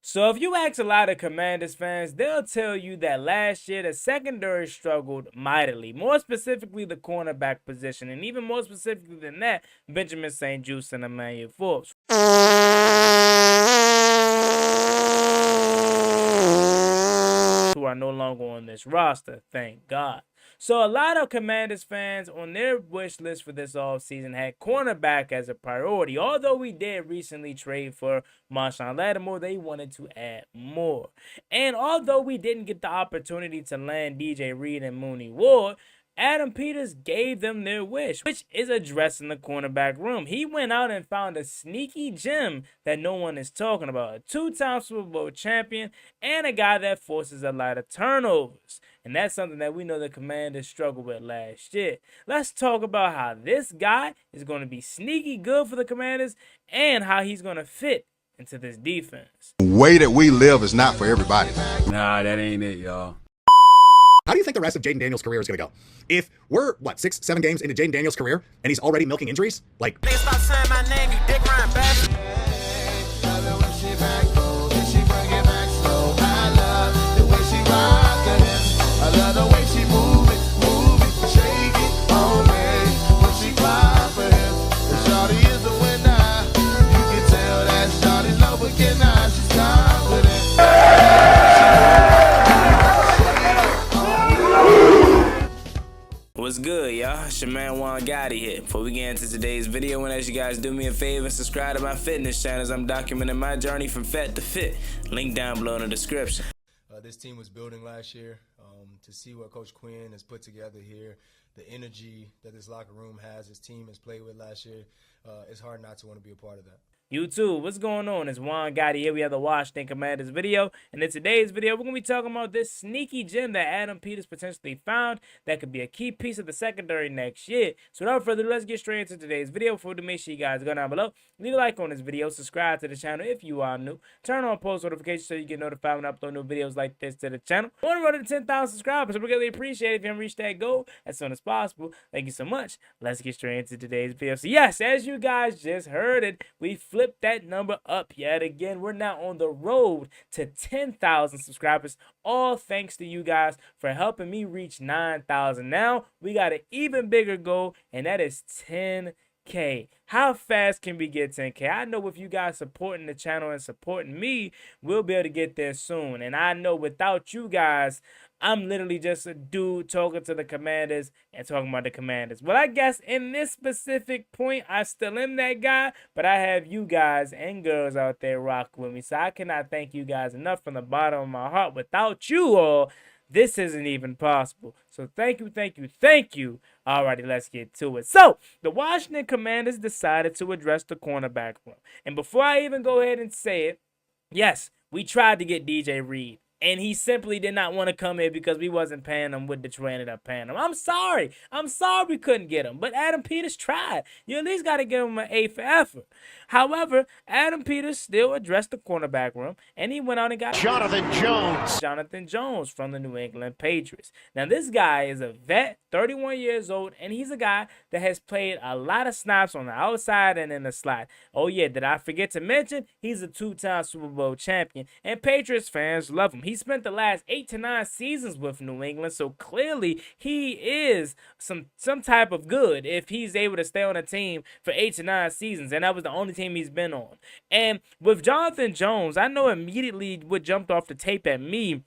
So if you ask a lot of Commanders fans, they'll tell you that last year the secondary struggled mightily, more specifically the cornerback position, and even more specifically than that, Benjamin St-Juste and Emmanuel Forbes, who are no longer on this roster, thank God. So a lot of Commanders fans on their wish list for this offseason had cornerback as a priority. Although we did recently trade for Marshawn Lattimore, they wanted to add more. And although we didn't get the opportunity to land DJ Reed and Mooney Ward, Adam Peters gave them their wish, which is addressing the cornerback room. He went out and found a sneaky gem that no one is talking about. A two-time Super Bowl champion and a guy that forces a lot of turnovers. And that's something that we know the Commanders struggled with last year. Let's talk about how this guy is going to be sneaky good for the Commanders and how he's going to fit into this defense. The way that we live is not for everybody. Nah, that ain't it, y'all. How do you think the rest of Jaden Daniels' career is going to go? If we're, 6, 7 games into Jaden Daniels' career and he's already milking injuries? Like, stop saying my name, you dick riding bastard. I love the way she move it, shake it on me. When she cry for him, the shawty is the winner. You can tell that shawty's no beginner. She's confident. What's good, y'all? It's your man Juangotti here. Before we get into today's video, and as you guys do me a favor and subscribe to my fitness channels, I'm documenting my journey from fat to fit. Link down below in the description. This team was building last year. To see what Coach Quinn has put together here, the energy that this locker room has, his team has played with last year, it's hard not to want to be a part of that. YouTube, what's going on? It's Juangotti here. We have the Washington Commanders video. And in today's video, we're going to be talking about this sneaky gem that Adam Peters potentially found that could be a key piece of the secondary next year. So without further ado, let's get straight into today's video. Before we do, make sure you guys go down below, leave a like on this video, subscribe to the channel if you are new, turn on post notifications so you get notified when I upload new videos like this to the channel. I want to run to 10,000 subscribers, so we really appreciate it if you haven't reached that goal as soon as possible. Thank you so much. Let's get straight into today's video. So yes, as you guys just heard it, we flipped that number up yet again. We're now on the road to 10,000 subscribers, all thanks to you guys for helping me reach 9,000. Now we got an even bigger goal, and that is 10K. How fast can we get 10K? I know with you guys supporting the channel and supporting me, we'll be able to get there soon. And I know without you guys, I'm literally just a dude talking to the Commanders and talking about the Commanders. Well, I guess in this specific point, I still am that guy, but I have you guys and girls out there rocking with me. So I cannot thank you guys enough from the bottom of my heart. Without you all, this isn't even possible. So thank you, thank you, thank you. Alrighty, let's get to it. So the Washington Commanders decided to address the cornerback room. And before I even go ahead and say it, yes, we tried to get DJ Reed. And he simply did not want to come here because we wasn't paying him what Detroit ended up paying him. I'm sorry. I'm sorry we couldn't get him. But Adam Peters tried. You at least got to give him an A for effort. However, Adam Peters still addressed the cornerback room. And he went out and got Jonathan Jones from the New England Patriots. Now, this guy is a vet, 31 years old. And he's a guy that has played a lot of snaps on the outside and in the slot. Oh, yeah. Did I forget to mention? He's a two-time Super Bowl champion. And Patriots fans love him. He spent the last 8 to 9 seasons with New England, so clearly he is some type of good if he's able to stay on a team for 8 to 9 seasons, and that was the only team he's been on. And with Jonathan Jones, I know immediately what jumped off the tape at me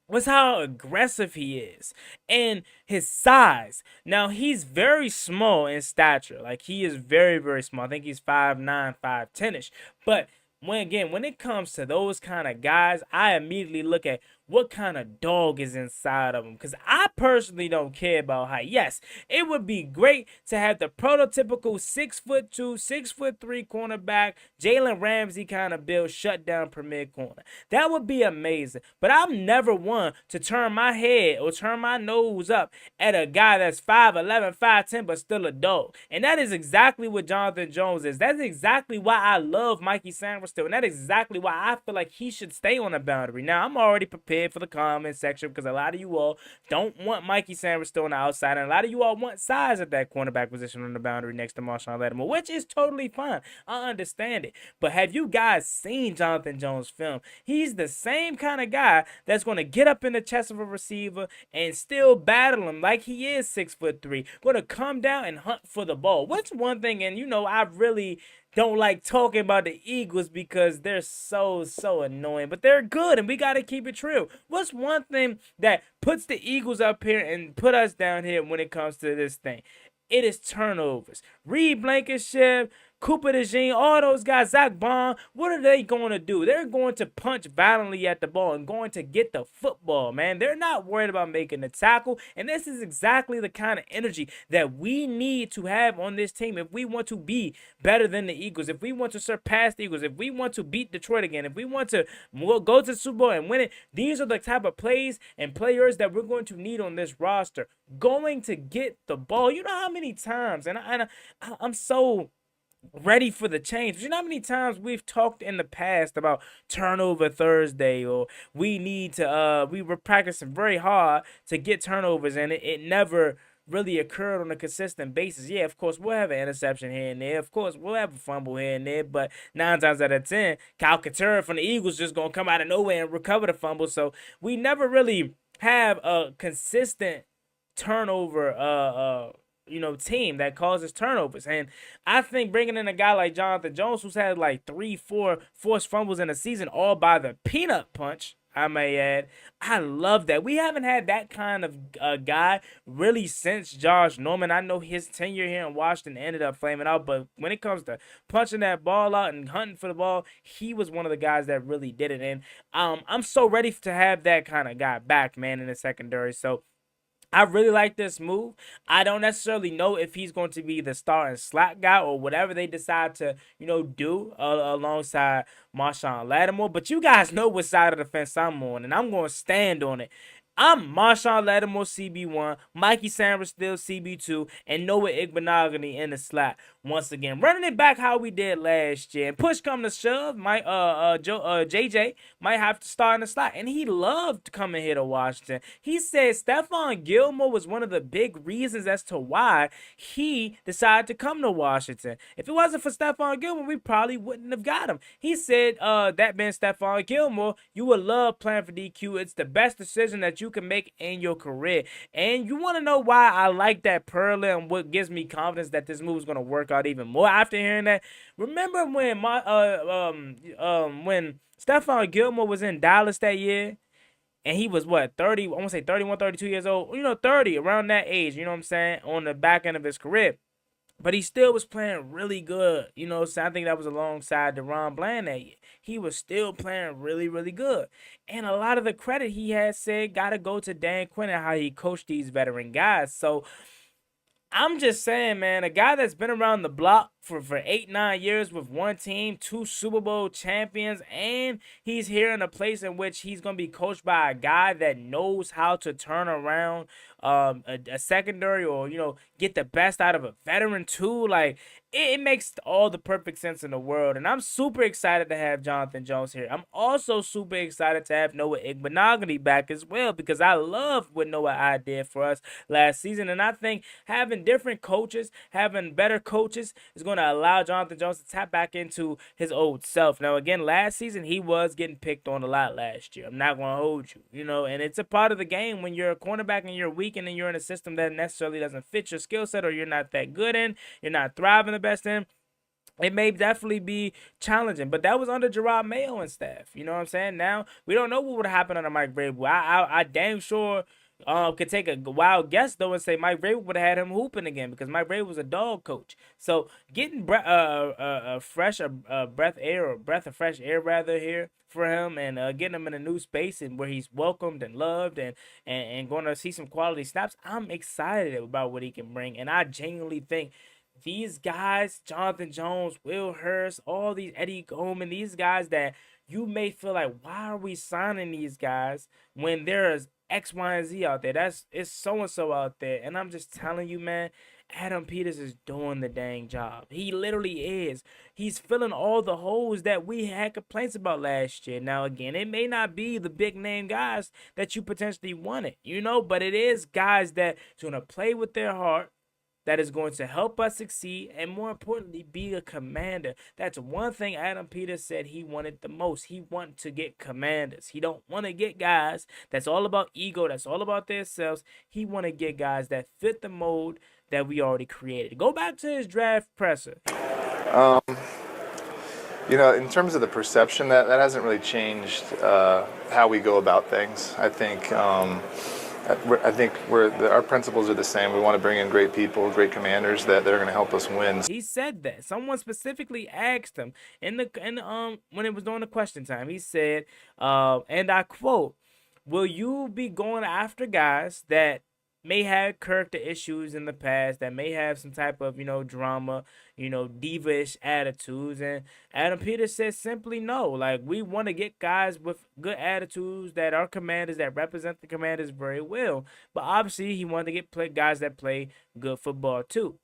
was how aggressive he is and his size. Now, he's very small in stature. Like, he is very, very small. I think he's 5'9", 5'10"-ish, but when it comes to those kind of guys, I immediately look at what kind of dog is inside of them. Because I personally don't care about height. Yes, it would be great to have the prototypical 6'2", 6'3" cornerback, Jalen Ramsey kind of build, shut down premier corner. That would be amazing. But I'm never one to turn my head or turn my nose up at a guy that's 5'11", 5'10", but still a dog. And that is exactly what Jonathan Jones is. That's exactly why I love Mikey Sainristil. And that's exactly why I feel like he should stay on the boundary. Now, I'm already prepared prepared for the comment section because a lot of you all don't want Mikey Sanders still on the outside, and a lot of you all want size at that cornerback position on the boundary next to Marshawn Lattimore, which is totally fine. I understand it. But have you guys seen Jonathan Jones' film? He's the same kind of guy that's going to get up in the chest of a receiver and still battle him like he is 6'3", going to come down and hunt for the ball. What's one thing, and I really don't like talking about the Eagles because they're so annoying, but they're good and we got to keep it true. What's one thing that puts the Eagles up here and put us down here when it comes to this thing? It is turnovers. Reed Blankenship, Cooper DeJean, all those guys, Zach Bond, what are they going to do? They're going to punch violently at the ball and going to get the football, man. They're not worried about making the tackle, and this is exactly the kind of energy that we need to have on this team if we want to be better than the Eagles, if we want to surpass the Eagles, if we want to beat Detroit again, if we want to go to the Super Bowl and win it. These are the type of plays and players that we're going to need on this roster, going to get the ball. You know how many times, and I'm so ready for the change. But you know how many times we've talked in the past about turnover Thursday, or we were practicing very hard to get turnovers, and it never really occurred on a consistent basis. Yeah, of course, we'll have an interception here and there. Of course, we'll have a fumble here and there. But 9 times out of 10, Kyle Katurah from the Eagles just going to come out of nowhere and recover the fumble. So we never really have a consistent turnover team that causes turnovers. And I think bringing in a guy like Jonathan Jones, who's had like 3-4 forced fumbles in a season, all by the peanut punch, I may add, I love that. We haven't had that kind of guy really since Josh Norman. I know his tenure here in Washington ended up flaming out, but when it comes to punching that ball out and hunting for the ball, he was one of the guys that really did it. And I'm so ready to have that kind of guy back, man, in the secondary. So I really like this move. I don't necessarily know if he's going to be the star and slot guy or whatever they decide to, do alongside Marshawn Lattimore. But you guys know what side of the fence I'm on, and I'm going to stand on it. I'm Marshawn Lattimore CB1, Mikey Sanders still CB2, and Noah Igbenogany in the slot. Once again, running it back how we did last year. And push come to shove, JJ might have to start in the slot. And he loved coming here to Washington. He said Stephon Gilmore was one of the big reasons as to why he decided to come to Washington. If it wasn't for Stephon Gilmore, we probably wouldn't have got him. He said, that being Stephon Gilmore, you would love playing for DQ. It's the best decision that you can make in your career. And you want to know why I like that Perla and what gives me confidence that this move is going to work out even more after hearing that? Remember when when Stephon Gilmore was in Dallas that year? And he was, 30, I want to say 31, 32 years old, 30, around that age, you know what I'm saying, on the back end of his career. But he still was playing really good. So I think that was alongside DeRon Bland that year. He was still playing really, really good. And a lot of the credit he had said got to go to Dan Quinn and how he coached these veteran guys. So I'm just saying, man, a guy that's been around the block for 8-9 years with one team, 2 Super Bowl champions, and he's here in a place in which he's going to be coached by a guy that knows how to turn around a secondary or, get the best out of a veteran too. Like, it makes all the perfect sense in the world. And I'm super excited to have Jonathan Jones here. I'm also super excited to have Noah Igbenogany back as well, because I love what Noah did for us last season. And I think having different coaches, having better coaches is going to allow Jonathan Jones to tap back into his old self. Now, again, last season, he was getting picked on a lot last year. I'm not going to hold you, and it's a part of the game when you're a cornerback and you're weak and then you're in a system that necessarily doesn't fit your skill set or you're not that good in, you're not thriving the best in. It may definitely be challenging, but that was under Gerard Mayo and staff. You know what I'm saying? Now, we don't know what would happen under Mike Vrabel. I damn sure could take a wild guess, though, and say Mike Vrabel would have had him hooping again, because Mike Vrabel was a dog coach. So getting breath of fresh air rather here for him, and getting him in a new space and where he's welcomed and loved and going to see some quality snaps, I'm excited about what he can bring. And I genuinely think these guys, Jonathan Jones, Will Hurst, all these, Eddie Goldman, these guys that you may feel like, why are we signing these guys when there's X, Y, and Z out there? It's so-and-so out there. And I'm just telling you, man, Adam Peters is doing the dang job. He literally is. He's filling all the holes that we had complaints about last year. Now, again, it may not be the big name guys that you potentially wanted, but it is guys that's going to play with their heart, that is going to help us succeed, and more importantly, be a commander. That's one thing Adam Peters said he wanted the most. He wanted to get commanders. He don't want to get guys that's all about ego, that's all about themselves. He want to get guys that fit the mold that we already created. Go back to his draft presser. In terms of the perception, that hasn't really changed how we go about things. I think our principles are the same. We want to bring in great people, great commanders that are going to help us win. He said that. Someone specifically asked him when it was during the question time. He said, and I quote, "Will you be going after guys that may have character issues in the past, that may have some type of, drama, diva-ish attitudes?" And Adam Peters says simply no. Like, we want to get guys with good attitudes that are commanders, that represent the commanders very well. But obviously, he wanted to get guys that play good football too.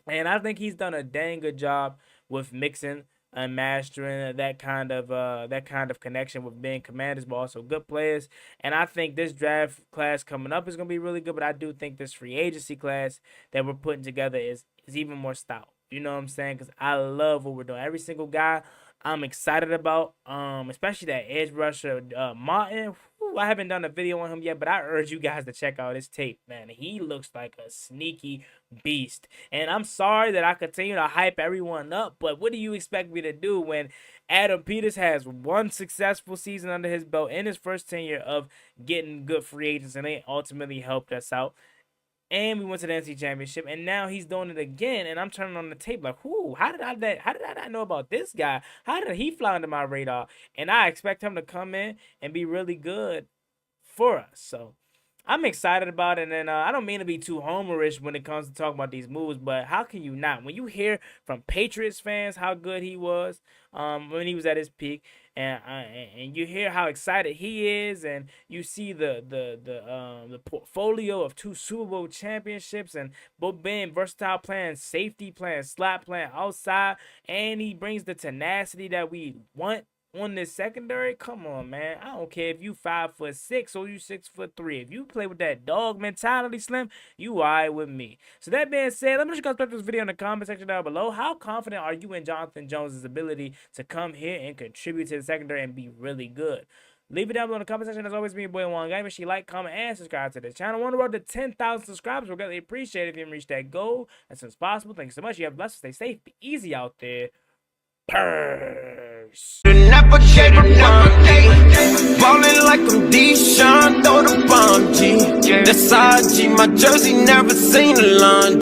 And I think he's done a dang good job with mixing and mastering that kind of connection with being commanders, but also good players. And I think this draft class coming up is going to be really good, but I do think this free agency class that we're putting together is even more stout. You know what I'm saying? Because I love what we're doing. Every single guy I'm excited about, especially that edge rusher, Martin. I haven't done a video on him yet, but I urge you guys to check out his tape, man. He looks like a sneaky beast. And I'm sorry that I continue to hype everyone up, but what do you expect me to do when Adam Peters has one successful season under his belt in his first tenure of getting good free agents, and they ultimately helped us out? And we went to the NC Championship, and now he's doing it again. And I'm turning on the tape like, whoo, how did I not know about this guy? How did he fly under my radar? And I expect him to come in and be really good for us. So I'm excited about it. And then I don't mean to be too homerish when it comes to talking about these moves, but how can you not? When you hear from Patriots fans how good he was when he was at his peak, and you hear how excited he is, and you see the portfolio of 2 Super Bowl championships, and both being versatile, playing safety, playing slot, playing outside, and he brings the tenacity that we want on this secondary. Come on, man. I don't care if you 5'6" or you 6'3". If you play with that dog mentality, Slim, you all right with me. So that being said, let me know you guys about this video in the comment section down below. How confident are you in Jonathan Jones' ability to come here and contribute to the secondary and be really good? Leave it down below in the comment section. As always, me, your boy Juan Guy. Make sure you like, comment, and subscribe to the channel. On the road to 10,000 subscribers. We'll greatly appreciate it if you can reach that goal as soon as possible. Thank you so much. You have blessed. Stay safe. Be easy out there. Peace. Ballin' like I'm Deshaun, throw the bomb, G. That's IG, my jersey never seen a line.